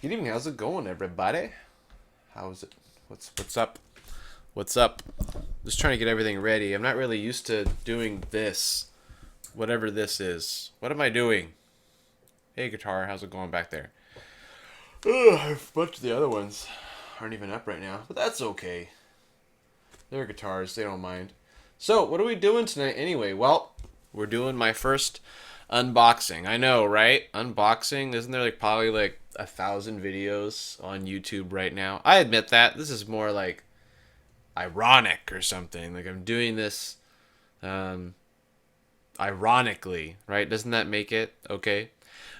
Good evening. How's it going, everybody? How's it? What's up? What's up? Just trying to get everything ready. I'm not really used to doing this, whatever this is. What am I doing? Hey, guitar. How's it going back there? Ugh, a bunch of the other ones aren't even up right now, but that's okay. They're guitars. They don't mind. So, what are we doing tonight anyway? Well, we're doing my first unboxing. I know, right? Unboxing. Isn't there probably 1,000 videos on YouTube right now? I admit that. This is more like ironic or something. Like I'm doing this um, ironically, right? Doesn't that make it okay?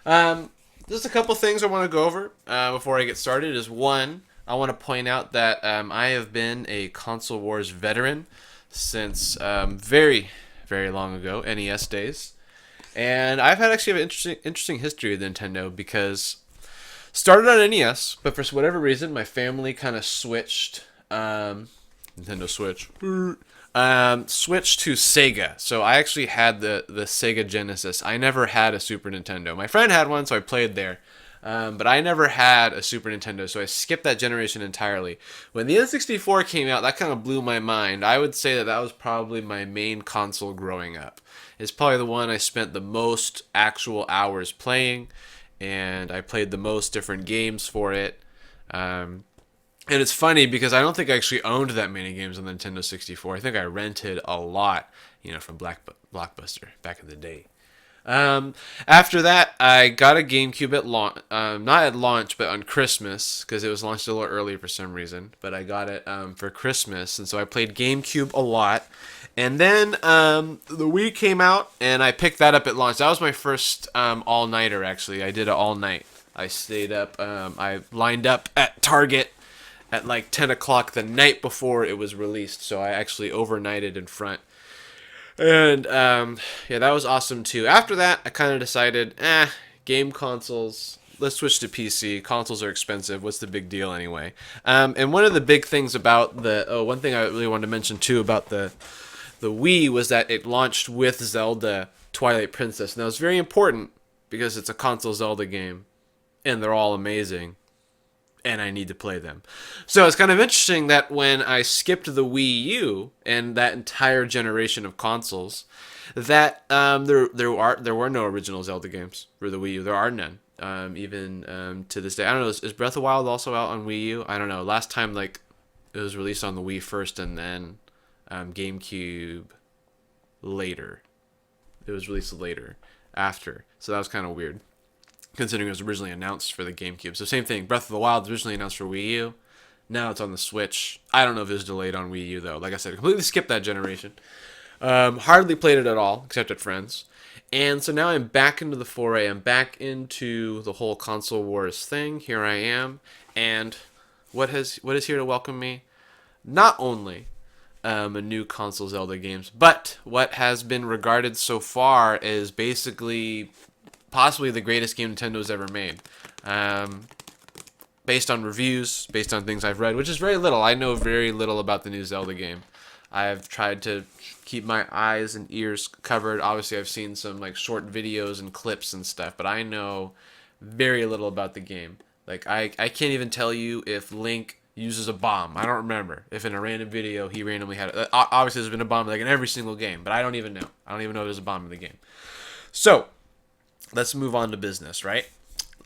Just a couple things I want to go over before I get started. Is one, I want to point out that I have been a console wars veteran since very, very long ago, NES days. And I've had actually an interesting history with Nintendo because started on NES, but for whatever reason, my family kind of switched. Nintendo Switch. Switched to Sega. So I actually had the Sega Genesis. I never had a Super Nintendo. My friend had one, so I played there. But I never had a Super Nintendo, so I skipped that generation entirely. When the N64 came out, that kind of blew my mind. I would say that that was probably my main console growing up. It's probably the one I spent the most actual hours playing, and I played the most different games for it. And it's funny because I don't think I actually owned that many games on the Nintendo 64. I think I rented a lot, from Blockbuster back in the day. After that, I got a GameCube at launch, not at launch, but on Christmas, because it was launched a little early for some reason. But I got it for Christmas, and so I played GameCube a lot. And then the Wii came out, and I picked that up at launch. That was my first all-nighter, actually. I did it all night. I stayed up. I lined up at Target at 10 o'clock the night before it was released, so I actually overnighted in front. And yeah, that was awesome too. After that, I kind of decided, game consoles. Let's switch to PC. Consoles are expensive. What's the big deal anyway? And one of the big things about one thing I really wanted to mention too about the Wii was that it launched with Zelda Twilight Princess. Now it's very important because it's a console Zelda game, and they're all amazing. And I need to play them. So it's kind of interesting that when I skipped the Wii U and that entire generation of consoles, that there were no original Zelda games for the Wii U. There are none, even to this day. I don't know. Is Breath of the Wild also out on Wii U? I don't know. Last time it was released on the Wii first, and then GameCube later. It was released later after, so that was kind of weird, considering it was originally announced for the GameCube. So same thing, Breath of the Wild was originally announced for Wii U. Now it's on the Switch. I don't know if it was delayed on Wii U, though. Like I said, I completely skipped that generation. Hardly played it at all, except at friends. And so now I'm back into the foray. I'm back into the whole console wars thing. Here I am. And what is here to welcome me? Not only a new console Zelda games, but what has been regarded so far as basically possibly the greatest game Nintendo's ever made. Based on reviews, based on things I've read, which is very little. I know very little about the new Zelda game. I've tried to keep my eyes and ears covered. Obviously, I've seen some short videos and clips and stuff, but I know very little about the game. I can't even tell you if Link uses a bomb. I don't remember if in a random video he randomly had it. Obviously, there's been a bomb in every single game, but I don't even know. I don't even know if there's a bomb in the game. So let's move on to business, right?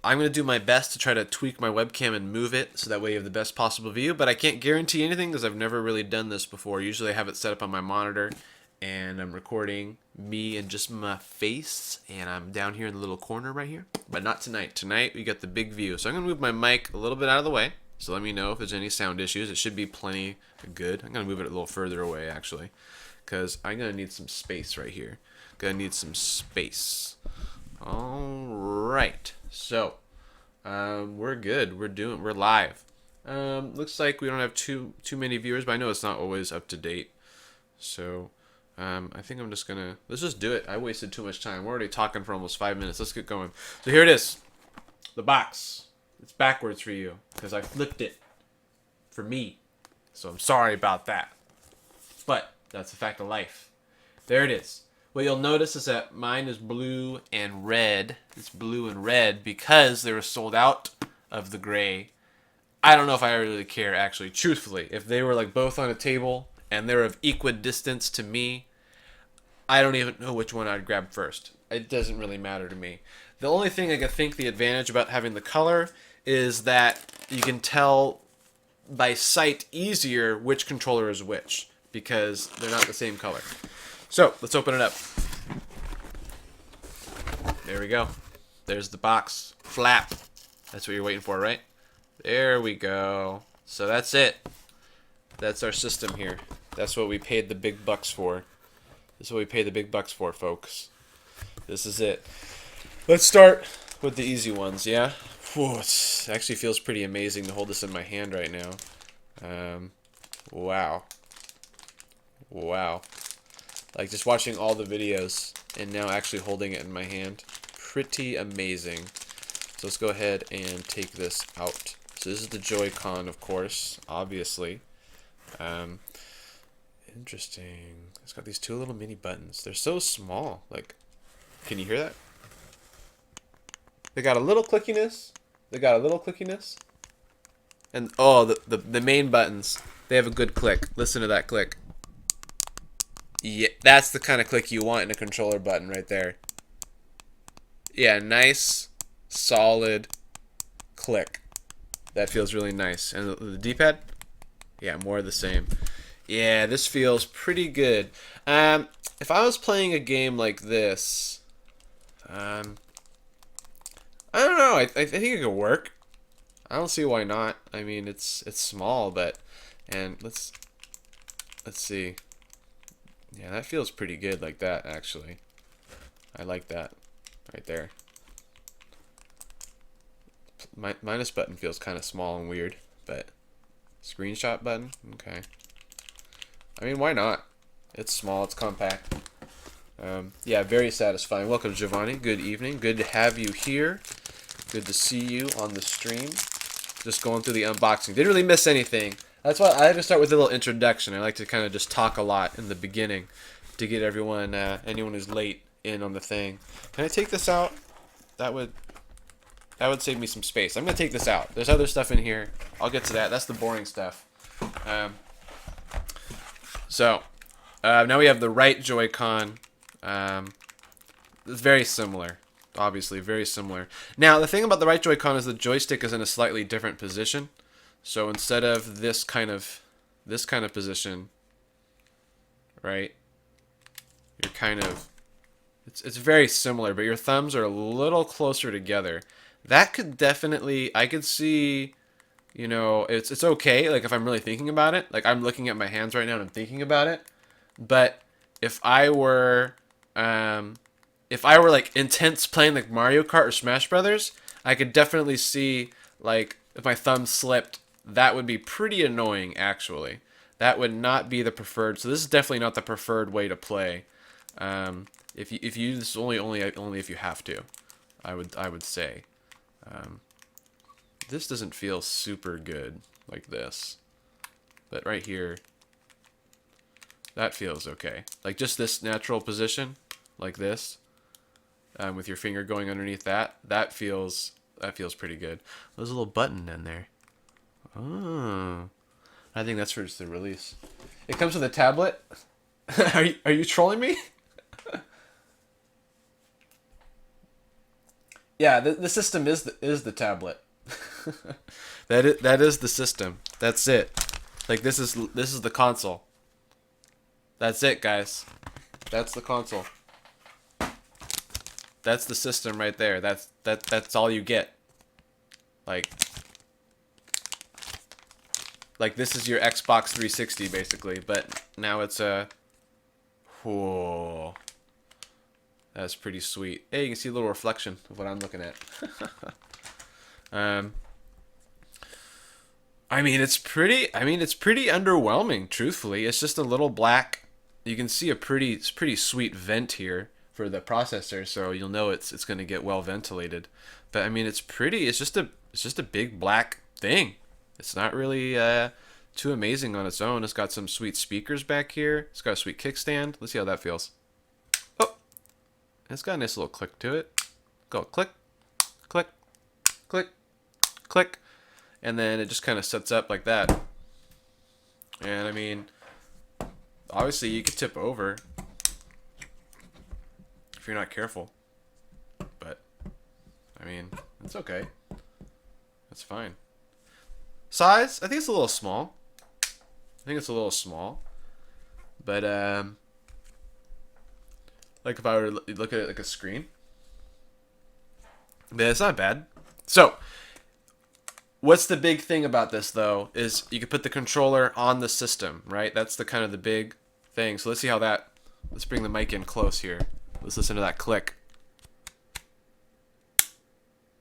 I'm going to do my best to try to tweak my webcam and move it so that way you have the best possible view, but I can't guarantee anything because I've never really done this before. Usually I have it set up on my monitor and I'm recording me and just my face, and I'm down here in the little corner right here, but not tonight. Tonight we got the big view. So I'm going to move my mic a little bit out of the way, so let me know if there's any sound issues. It should be plenty good. I'm going to move it a little further away actually because I'm going to need some space right here. Going to need some space. All right, so we're good. We're live. Looks like we don't have too many viewers, but I know it's not always up to date. So I think let's just do it. I wasted too much time. We're already talking for almost 5 minutes. Let's get going. So here it is, the box. It's backwards for you because I flipped it for me. So I'm sorry about that, but that's a fact of life. There it is. What you'll notice is that mine is blue and red. It's blue and red because they were sold out of the gray. I don't know if I really care, actually, truthfully. If they were like both on a table and they're of equidistance to me, I don't even know which one I'd grab first. It doesn't really matter to me. The only thing I could think the advantage about having the color is that you can tell by sight easier which controller is which because they're not the same color. So let's open it up. There we go. There's the box flap. That's what you're waiting for, right? There we go. So that's it. That's our system here. That's what we paid the big bucks for. This is what we paid the big bucks for, folks. This is it. Let's start with the easy ones, yeah? Whew, it actually feels pretty amazing to hold this in my hand right now. Wow. Wow. Like just watching all the videos and now actually holding it in my hand. Pretty amazing. So let's go ahead and take this out. So this is the Joy-Con, of course, obviously. Interesting. It's got these two little mini buttons. They're so small. Like, can you hear that? They got a little clickiness. They got a little clickiness. And, oh, the main buttons. They have a good click. Listen to that click. Yeah, that's the kind of click you want in a controller button right there. Yeah, nice, solid click. That feels really nice. And the D-pad? Yeah, more of the same. Yeah, this feels pretty good. If I was playing a game like this, I don't know. I think it could work. I don't see why not. I mean, it's small, but let's see. Yeah, that feels pretty good like that, actually. I like that right there. Minus button feels kind of small and weird, but screenshot button, okay. I mean, why not? It's small, it's compact. Yeah, very satisfying. Welcome, Giovanni. Good evening. Good to have you here. Good to see you on the stream. Just going through the unboxing. Didn't really miss anything. That's why I had to start with a little introduction. I like to kind of just talk a lot in the beginning to get everyone, anyone who's late, in on the thing. Can I take this out? That would save me some space. I'm gonna take this out. There's other stuff in here. I'll get to that. That's the boring stuff. So now we have the right Joy-Con. It's very similar. Obviously, very similar. Now, the thing about the right Joy-Con is the joystick is in a slightly different position. So instead of this kind of position, right? You're kind of it's very similar, but your thumbs are a little closer together. That could definitely, I could see, you know, it's okay. Like if I'm really thinking about it, like I'm looking at my hands right now and I'm thinking about it. But if I were like intense playing like Mario Kart or Smash Brothers, I could definitely see like if my thumb slipped, that would be pretty annoying actually. That would not be the preferred. So this is definitely not the preferred way to play. If you this is only if you have to, I would say. This doesn't feel super good like this, but right here, that feels okay. Like just this natural position, like this, with your finger going underneath that feels pretty good. There's a little button in there. Oh, I think that's for just the release. It comes with a tablet. Are you trolling me? Yeah, the system is the tablet. That is the system. That's it. Like this is the console. That's it, guys. That's the console. That's the system right there. That's all you get. Like this is your Xbox 360 basically, but now it's a whoa. That's pretty sweet. Hey, you can see a little reflection of what I'm looking at. I mean, it's pretty underwhelming, truthfully. It's just a little black. You can see it's pretty sweet vent here for the processor, so you'll know it's going to get well ventilated. But I mean, it's pretty. It's just a big black thing. It's not really too amazing on its own. It's got some sweet speakers back here. It's got a sweet kickstand. Let's see how that feels. It's got a nice little click to it. Go click, click, click, click, and then it just kind of sets up like that. And I mean, obviously you could tip over if you're not careful, but I mean, it's okay. That's fine. Size, I think it's a little small. But like if I were to look at it like a screen, but it's not bad. So, what's the big thing about this though is you can put the controller on the system, right? That's the kind of the big thing. So let's see how that. Let's bring the mic in close here. Let's listen to that click.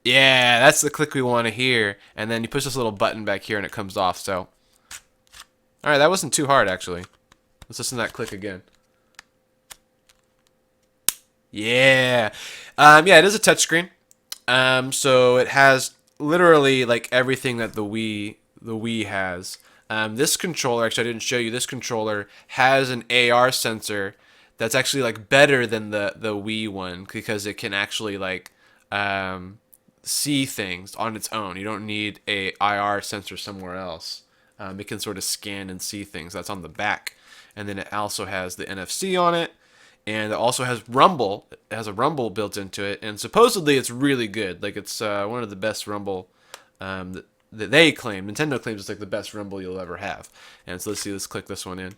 Yeah, that's the click we want to hear. And then you push this little button back here and it comes off. So, all right, that wasn't too hard actually. Let's listen to that click again. Yeah, yeah, it is a touchscreen. So it has literally like everything that the Wii has. This controller, actually, I didn't show you. This controller has an AR sensor that's actually like better than the Wii one because it can actually like see things on its own. You don't need a IR sensor somewhere else. It can sort of scan and see things. That's on the back, and then it also has the NFC on it. And it also has Rumble. It has a Rumble built into it, and supposedly it's really good. Like it's one of the best Rumble that they claim. Nintendo claims it's like the best Rumble you'll ever have. And so let's see. Let's click this one in,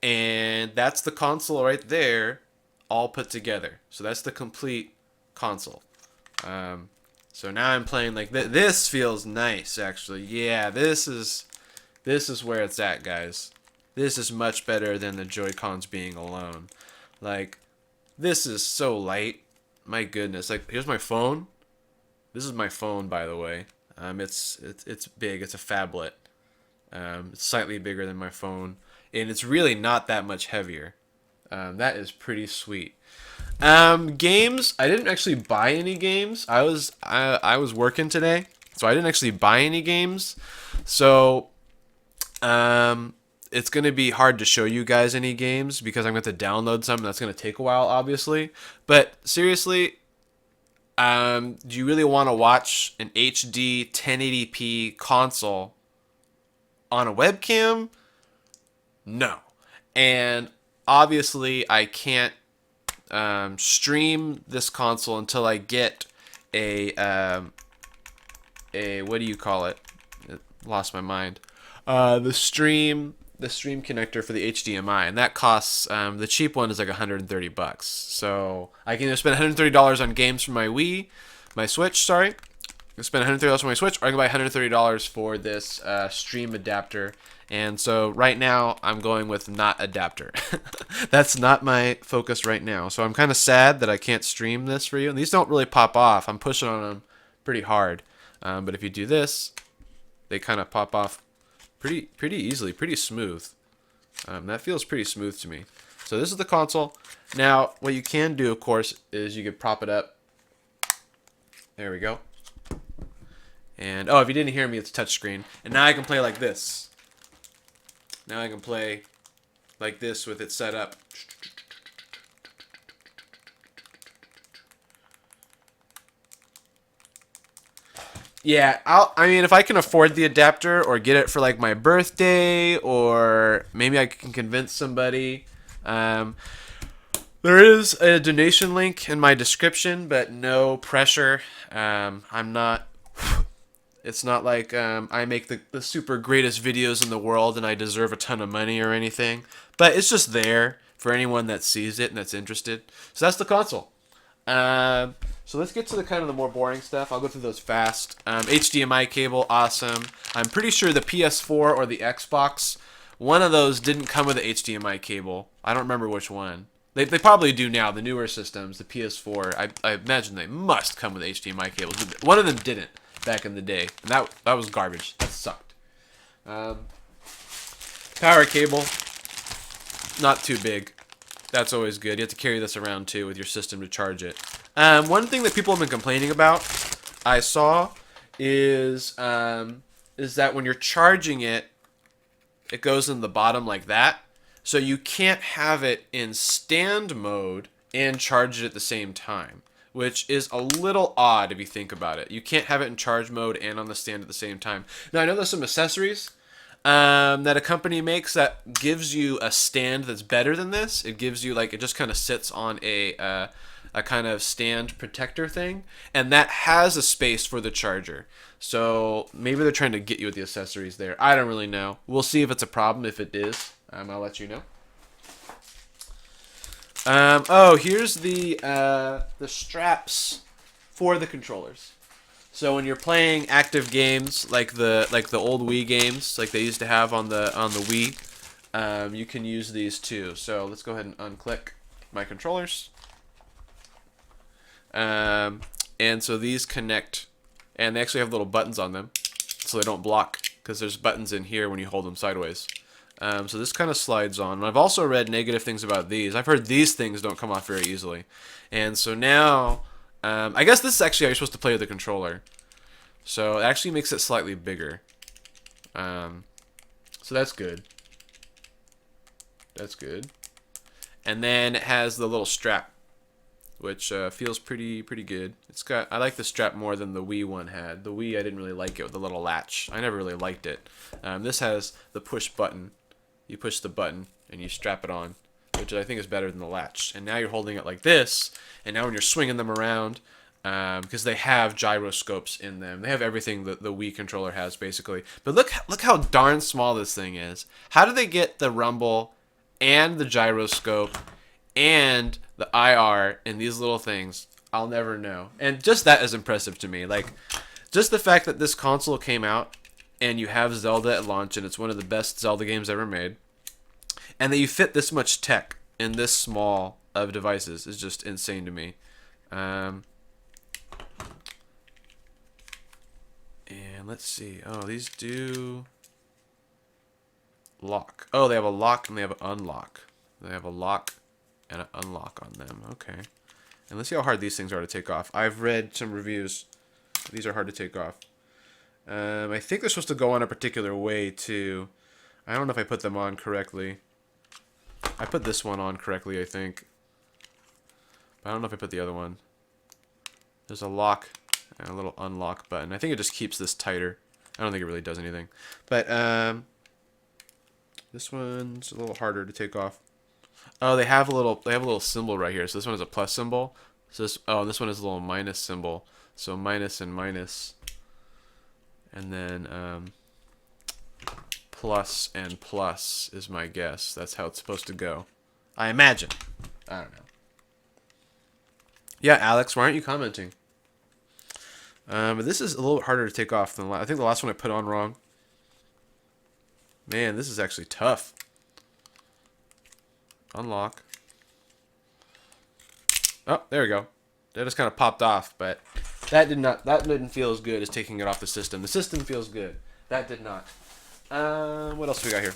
and that's the console right there, all put together. So that's the complete console. So now I'm playing like this. Feels nice, actually. Yeah, this is where it's at, guys. This is much better than the Joy-Cons being alone. Like, this is so light. My goodness. Like, here's my phone. This is my phone, by the way. It's big. It's a phablet. It's slightly bigger than my phone, and it's really not that much heavier. That is pretty sweet. Games. I didn't actually buy any games. I was working today, so I didn't actually buy any games. So, it's going to be hard to show you guys any games because I'm going to have to download some. That's going to take a while, obviously. But seriously, do you really want to watch an HD 1080p console on a webcam? No. And obviously, I can't stream this console until I get a what do you call it? Lost my mind. The stream connector for the HDMI, and that costs the cheap one is like $130. So I can either spend $130 on games for my Switch. Sorry, I can spend $130 for my Switch, or I can buy $130 for this stream adapter. And so right now I'm going with not adapter. That's not my focus right now. So I'm kind of sad that I can't stream this for you. And these don't really pop off. I'm pushing on them pretty hard. But if you do this, they kind of pop off pretty easily, pretty smooth. That feels pretty smooth to me. So this is the console. Now, what you can do, of course, is you could prop it up. There we go. And, oh, if you didn't hear me, it's touchscreen. And now I can play like this. Now I can play like this with it set up. Yeah, I mean, if I can afford the adapter or get it for like my birthday, or maybe I can convince somebody. There is a donation link in my description, but no pressure. I'm not. It's not like I make the super greatest videos in the world and I deserve a ton of money or anything. But it's just there for anyone that sees it and that's interested. So that's the console. So let's get to the kind of the more boring stuff. I'll go through those fast. HDMI cable, awesome. I'm pretty sure the PS4 or the Xbox, one of those didn't come with the HDMI cable. I don't remember which one. They probably do now, the newer systems, the PS4. I imagine they must come with HDMI cables. One of them didn't back in the day. And that was garbage. That sucked. Power cable, not too big. That's always good. You have to carry this around too with your system to charge it. One thing that people have been complaining about, I saw, is that when you're charging it, it goes in the bottom like that. So you can't have it in stand mode and charge it at the same time, which is a little odd if you think about it. You can't have it in charge mode and on the stand at the same time. Now, I know there's some accessories that a company makes that gives you a stand that's better than this. It gives you, like, it just kind of sits on a kind of stand protector thing, and that has a space for the charger. So maybe they're trying to get you with the accessories there. I don't really know. We'll see if it's a problem. If it is, I'll let you know. Oh, here's the straps for the controllers. So when you're playing active games like the old Wii games, like they used to have on the Wii, you can use these too. So let's go ahead and unclick my controllers. And so these connect, and they actually have little buttons on them, so they don't block, because there's buttons in here when you hold them sideways. So this kind of slides on. And I've also read negative things about these. I've heard these things don't come off very easily. And so now, I guess this is actually how you're supposed to play with the controller. So it actually makes it slightly bigger. So that's good. That's good. And then it has the little strap, which feels pretty good. I like the strap more than the Wii one had. The Wii, I didn't really like it with the little latch. I never really liked it. This has the push button. You push the button and you strap it on, which I think is better than the latch. And now you're holding it like this, and now when you're swinging them around, because they have gyroscopes in them. They have everything that the Wii controller has, basically. But look how darn small this thing is. How do they get the rumble and the gyroscope and the IR in these little things? I'll never know. And just that is impressive to me. Like, just the fact that this console came out and you have Zelda at launch, and it's one of the best Zelda games ever made, and that you fit this much tech in this small of devices is just insane to me. And let's see. Oh, these do lock. Oh, they have a lock and they have an unlock. They have a lock and an unlock on them. Okay. And let's see how hard these things are to take off. I've read some reviews. These are hard to take off. I think they're supposed to go on a particular way too. I don't know if I put them on correctly. I put this one on correctly, I think. But I don't know if I put the other one. There's a lock and a little unlock button. I think it just keeps this tighter. I don't think it really does anything. But this one's a little harder to take off. Oh, they have a little symbol right here. So this one is a plus symbol. So this one is a little minus symbol. So minus and minus. And then plus and plus is my guess. That's how it's supposed to go. I imagine. I don't know. Yeah, Alex, why aren't you commenting? But this is a little bit harder to take off than I think the last one I put on wrong. Man, this is actually tough. Unlock. Oh, there we go. That just kind of popped off, but that didn't feel as good as taking it off the system. The system feels good. That did not. What else we got here?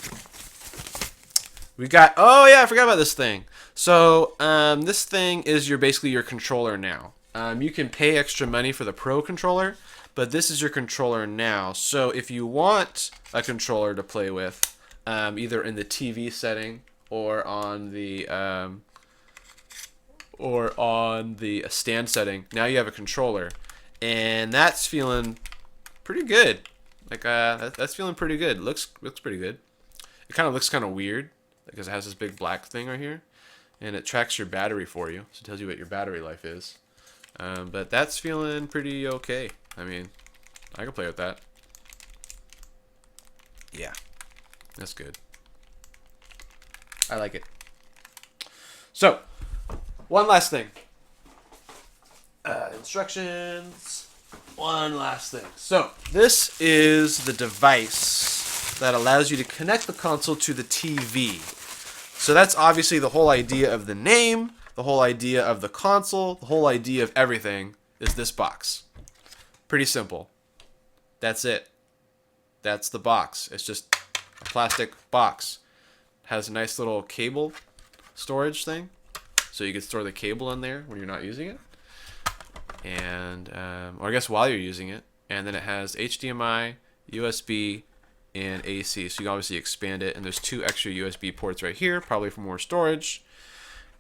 We got, oh yeah, I forgot about this thing. So, this thing is basically your controller now. You can pay extra money for the Pro controller, but this is your controller now. So if you want a controller to play with, either in the TV setting or on the stand setting, now you have a controller, and that's feeling pretty good. Like that's feeling pretty good. Looks pretty good. It kind of looks kind of weird because it has this big black thing right here, and it tracks your battery for you, so it tells you what your battery life is. But that's feeling pretty okay. I mean, I can play with that. Yeah, that's good. I like it. So, one last thing. Instructions. One last thing. So, this is the device that allows you to connect the console to the TV. So that's obviously the whole idea of the name, the whole idea of the console, the whole idea of everything is this box. Pretty simple. That's it. That's the box. It's just a plastic box. It has a nice little cable storage thing, so you can store the cable in there when you're not using it, and or I guess while you're using it. And then it has HDMI, USB, and AC, so you can obviously expand it. And there's 2 extra USB ports right here, probably for more storage.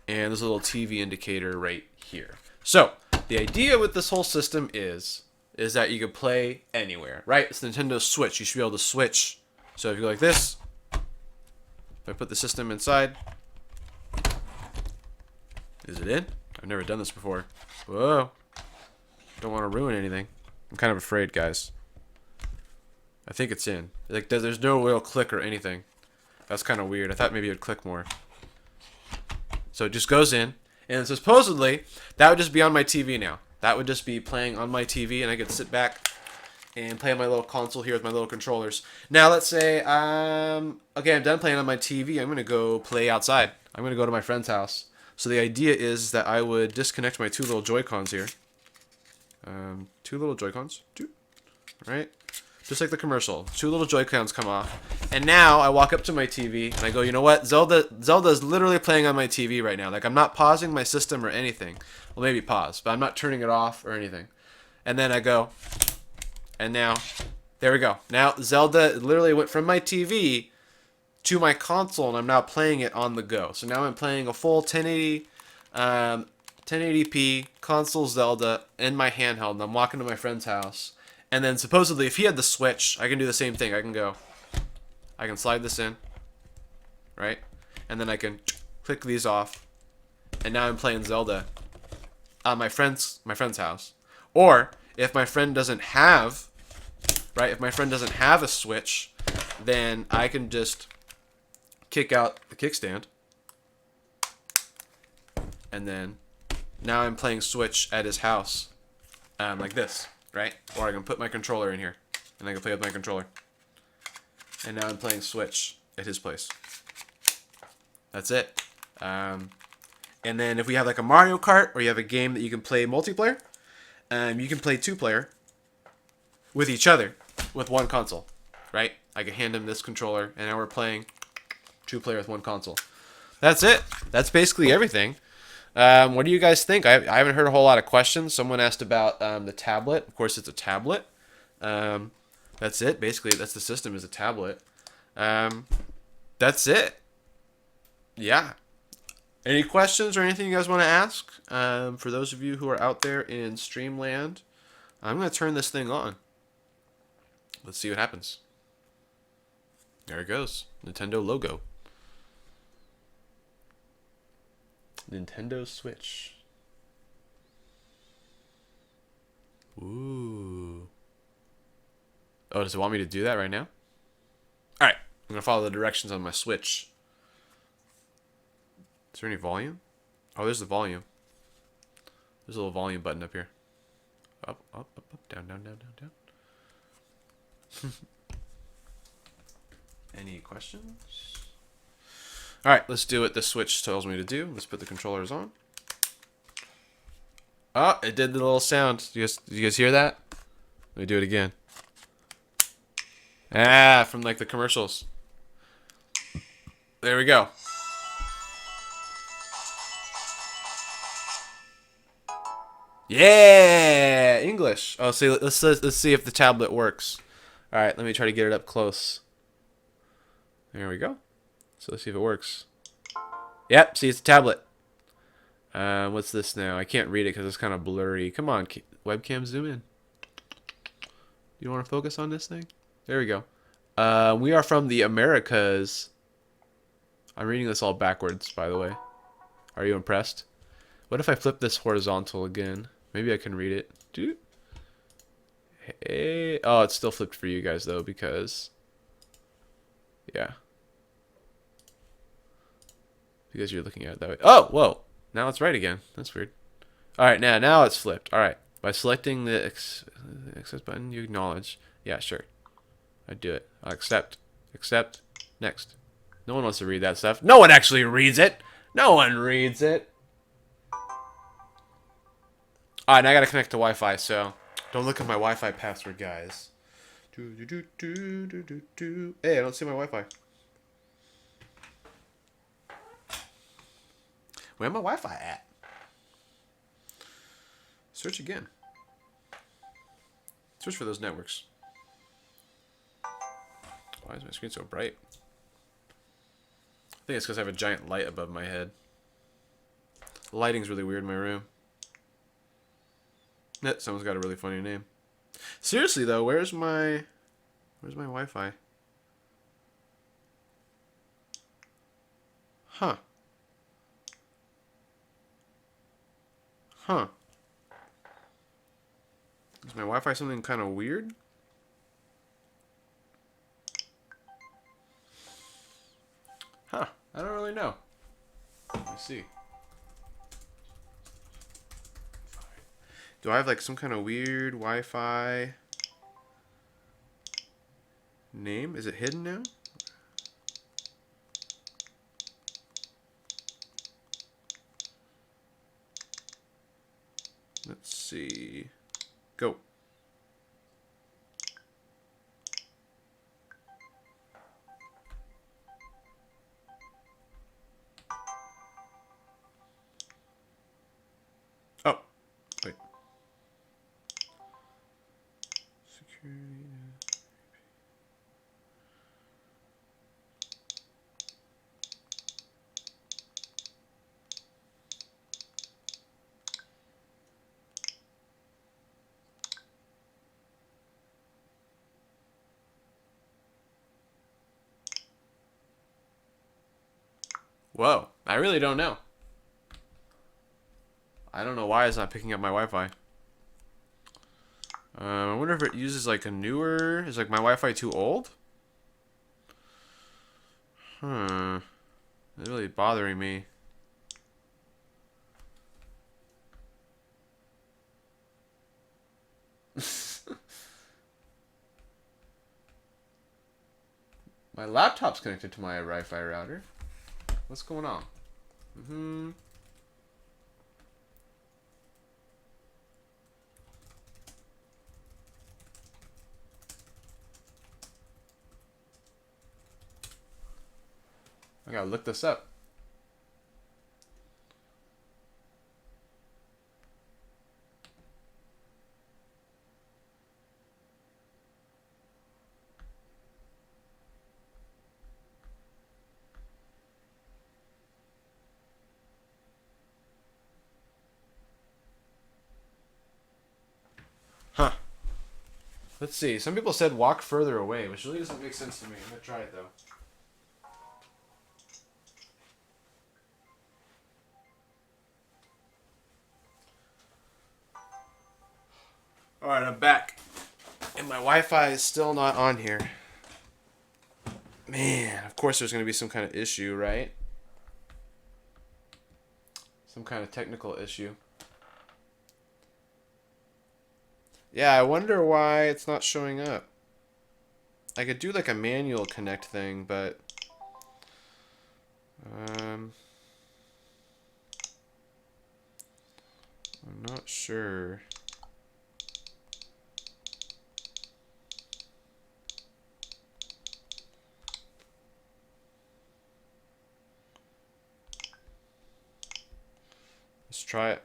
And there's a little TV indicator right here. So The idea with this whole system is that you can play anywhere, right? It's Nintendo Switch. You should be able to switch. So if you go like this, if I put the system inside, is it in? I've never done this before. Whoa. Don't want to ruin anything. I'm kind of afraid, guys. I think it's in. Like, there's no real click or anything. That's kind of weird. I thought maybe it would click more. So it just goes in. And supposedly, that would just be on my TV now. That would just be playing on my TV, and I could sit back and play on my little console here with my little controllers. Now, let's say, okay, I'm done playing on my TV. I'm going to go play outside. I'm going to go to my friend's house. So the idea is that I would disconnect my two little Joy-Cons here. Two little Joy-Cons. Two. Right? Just like the commercial. Two little Joy-Cons come off. And now I walk up to my TV and I go, you know what? Zelda's literally playing on my TV right now. Like, I'm not pausing my system or anything. Well, maybe pause, but I'm not turning it off or anything. And then I go, and now, there we go. Now Zelda literally went from my TV to my console, and I'm now playing it on the go. So now I'm playing a full 1080p console Zelda in my handheld, and I'm walking to my friend's house. And then supposedly, if he had the Switch, I can do the same thing. I can slide this in, right? And then I can click these off, and now I'm playing Zelda at my friend's house. Or if my friend doesn't have, right? If my friend doesn't have a Switch, then I can just kick out the kickstand, and then now I'm playing Switch at his house, like this. Right? Or I can put my controller in here, and I can play with my controller. And now I'm playing Switch at his place. That's it. And then if we have like a Mario Kart, or you have a game that you can play multiplayer, you can play two-player with each other with one console. Right? I can hand him this controller, and now we're playing two-player with one console. That's it. That's basically everything. What do you guys think? I haven't heard a whole lot of questions. Someone asked about the tablet. Of course, it's a tablet. That's it. Basically, that's the system, is a tablet. That's it. Yeah. Any questions or anything you guys want to ask? For those of you who are out there in Streamland, I'm going to turn this thing on. Let's see what happens. There it goes. Nintendo logo. Nintendo Switch. Ooh. Oh, does it want me to do that right now? Alright. I'm going to follow the directions on my Switch. Is there any volume? Oh, there's the volume. There's a little volume button up here. Up, up, up, up, down, down, down, down, down. Any questions? Alright, let's do what the Switch tells me to do. Let's put the controllers on. Oh, it did the little sound. Did you guys hear that? Let me do it again. Ah, from like the commercials. There we go. Yeah, English. Oh, see, let's see if the tablet works. All right, let me try to get it up close. There we go. So let's see if it works. Yep, see, it's a tablet. What's this now? I can't read it because it's kind of blurry. Come on, webcam, zoom in. You want to focus on this thing? There we go. We are from the Americas. I'm reading this all backwards, by the way. Are you impressed? What if I flip this horizontal again? Maybe I can read it. Dude. Hey. Oh, it's still flipped for you guys, though, because... yeah. Because you're looking at it that way. Oh, whoa. Now it's right again. That's weird. Alright, now it's flipped. Alright. By selecting the accept button, you acknowledge. Yeah, sure. I'd do it. I'll accept. Accept. Next. No one wants to read that stuff. No one actually reads it. No one reads it. Alright, now I gotta connect to Wi-Fi, so don't look at my Wi-Fi password, guys. Hey, I don't see my Wi-Fi. Where's my Wi-Fi at? Search again. Search for those networks. Why is my screen so bright? I think it's because I have a giant light above my head. The lighting's really weird in my room. Someone's got a really funny name. Seriously though, where's my Wi-Fi? Huh. Huh. Is my Wi-Fi something kind of weird? Huh. I don't really know. Let me see. Do I have like some kind of weird Wi-Fi name? Is it hidden now? Let's see. Go. Oh, wait. Security. Whoa, I really don't know. I don't know why it's not picking up my Wi-Fi. I wonder if it uses like a newer... Is like my Wi-Fi too old? It's really bothering me. My laptop's connected to my Wi-Fi router. What's going on? I gotta look this up. Huh. Let's see. Some people said walk further away, which really doesn't make sense to me. I'm gonna try it though. Alright, I'm back. And my Wi-Fi is still not on here. Man, of course there's gonna be some kind of issue, right? Some kind of technical issue. Yeah, I wonder why it's not showing up. I could do like a manual connect thing, but I'm not sure. Let's try it.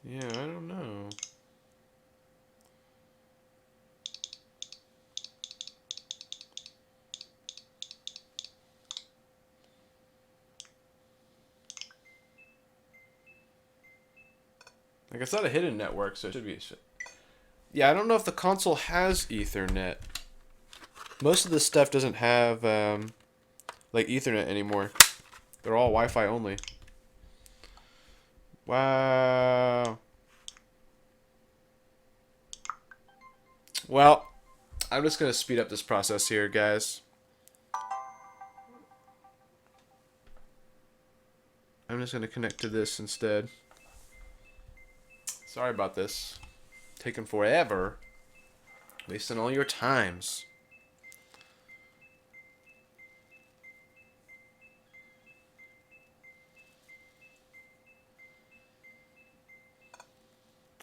Yeah, I don't know. Like, it's not a hidden network, so it should be. Yeah, I don't know if the console has Ethernet. Most of this stuff doesn't have, like, Ethernet anymore. They're all Wi-Fi only. Wow. Well, I'm just going to speed up this process here, guys. I'm just going to connect to this instead. Sorry about this. Taking forever. Wasting all your times.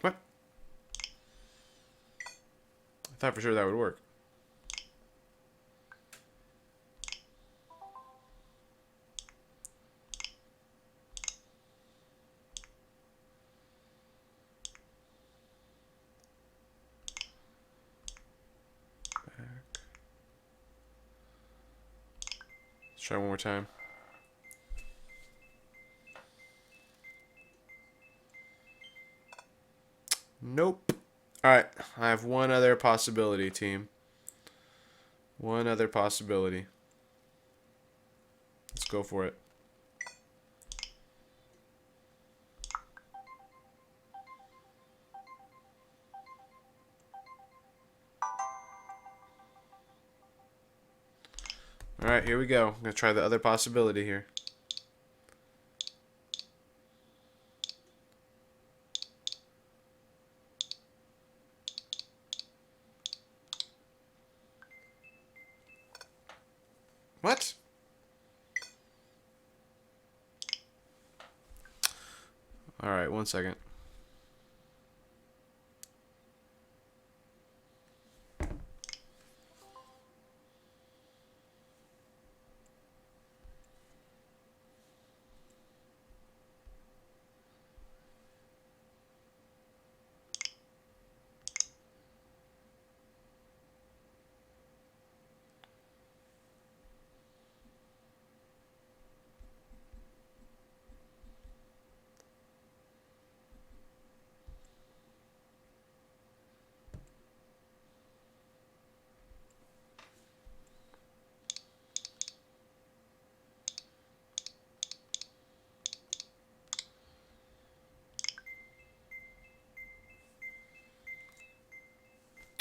What? I thought for sure that would work. Try one more time. Nope. Alright, I have one other possibility, team. One other possibility. Let's go for it. Alright, here we go. I'm going to try the other possibility here. What? Alright, 1 second.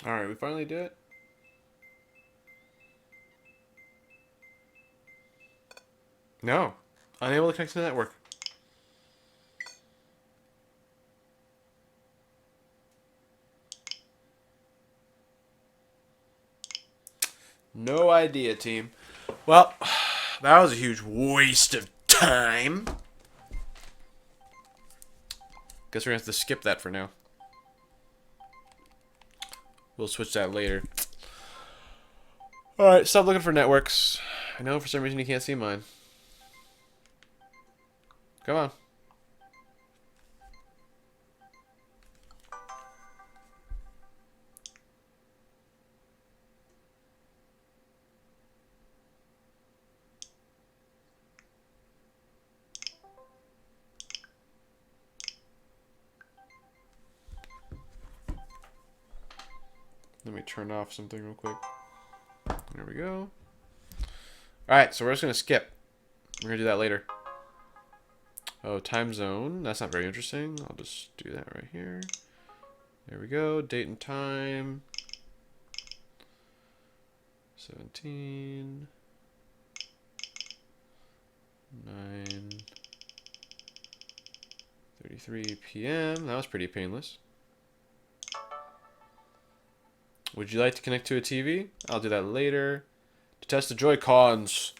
Alright, we finally did it. No. Unable to connect to the network. No idea, team. Well, that was a huge waste of time. Guess we're going to have to skip that for now. We'll switch that later. Alright, stop looking for networks. I know for some reason you can't see mine. Come on. Let me turn off something real quick. There we go. Alright, so we're just going to skip. We're going to do that later. Oh, time zone. That's not very interesting. I'll just do that right here. There we go. Date and time. 17. 9:33 p.m. That was pretty painless. Would you like to connect to a TV? I'll do that later. To test the Joy-Cons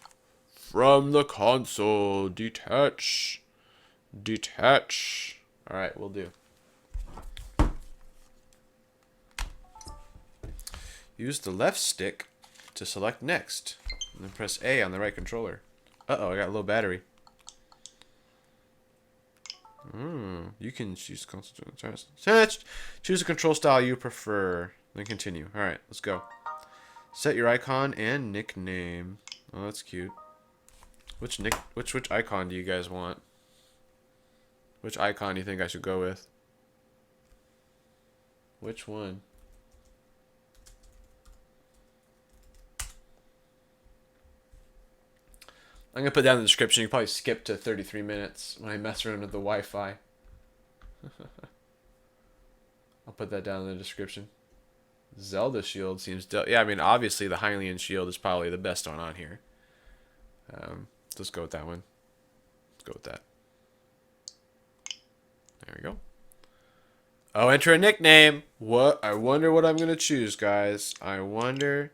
from the console. Detach. Detach. Alright, we'll do. Use the left stick to select next. And then press A on the right controller. Uh-oh, I got a low battery. You can choose console to test. Choose a control style you prefer. Then continue. Alright, let's go. Set your icon and nickname. Oh, that's cute. Which icon do you guys want? Which icon do you think I should go with? Which one? I'm going to put down in the description. You probably skip to 33 minutes when I mess around with the Wi-Fi. I'll put that down in the description. Zelda shield seems yeah, I mean, obviously the Hylian shield is probably the best one on here. Let's go with that one. Let's go with that. There we go. Oh, enter a nickname. What? I wonder what I'm going to choose, guys. I wonder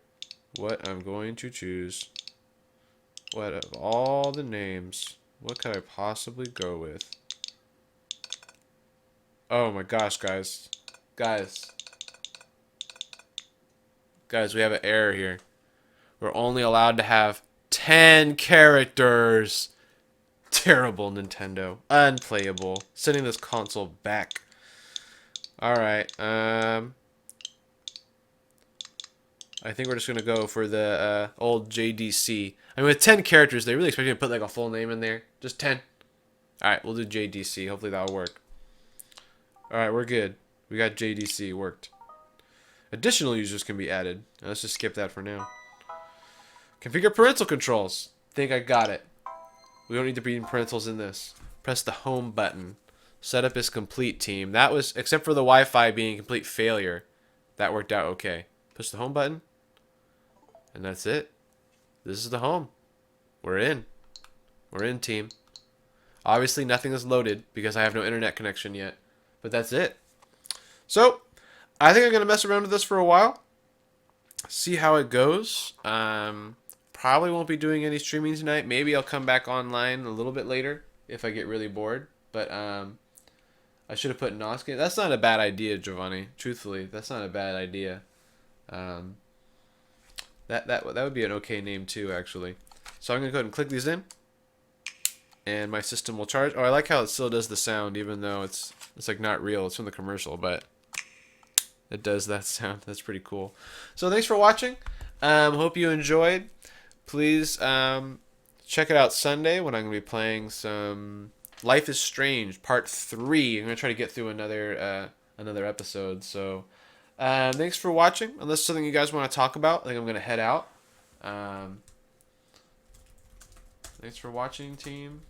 what I'm going to choose. What of all the names, what could I possibly go with? Oh my gosh, guys. Guys, we have an error here. We're only allowed to have 10 characters. Terrible, Nintendo. Unplayable. Sending this console back. Alright, I I think we're just going to go for the old JDC. I mean, with 10 characters, they really expect me to put like a full name in there. Just 10. Alright, we'll do JDC. Hopefully that'll work. Alright, we're good. We got JDC. Worked. Additional users can be added. Now, let's just skip that for now. Configure parental controls. Think I got it. We don't need to be in parentals in this. Press the home button. Setup is complete, team. That was, except for the Wi-Fi being a complete failure, that worked out okay. Push the home button. And that's it. This is the home. We're in. We're in, team. Obviously, nothing is loaded because I have no internet connection yet. But that's it. So, I think I'm going to mess around with this for a while. See how it goes. Probably won't be doing any streaming tonight. Maybe I'll come back online a little bit later if I get really bored. But I should have put Noske. That's not a bad idea, Giovanni. Truthfully, that's not a bad idea. That would be an okay name too, actually. So I'm gonna go ahead and click these in, and my system will charge. Oh, I like how it still does the sound, even though it's like not real. It's from the commercial, but it does that sound. That's pretty cool. So thanks for watching. Hope you enjoyed. Please check it out Sunday when I'm gonna be playing some Life is Strange Part 3. I'm gonna try to get through another episode. So thanks for watching. Unless something you guys want to talk about, I think I'm gonna head out. Thanks for watching, team.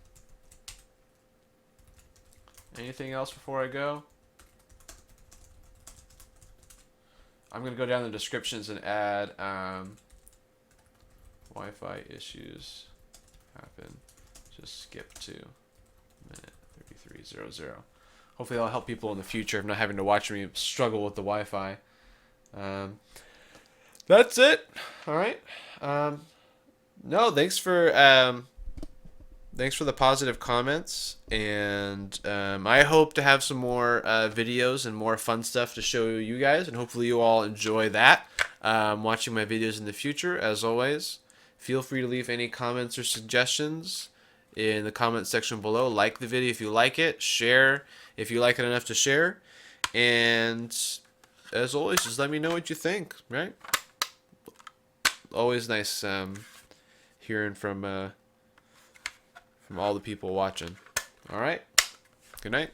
Anything else before I go? I'm gonna go down the descriptions and add Wi-Fi issues happen. Just skip to minute 33:00. Hopefully that'll help people in the future of not having to watch me struggle with the Wi-Fi. That's it. All right. No, thanks for the positive comments, and I hope to have some more videos and more fun stuff to show you guys, and hopefully you all enjoy that. Watching my videos in the future. As always, feel free to leave any comments or suggestions in the comment section below. Like the video if you like it. Share if you like it enough to share. And as always, just let me know what you think, right? Always nice hearing from all the people watching. All right. Good night.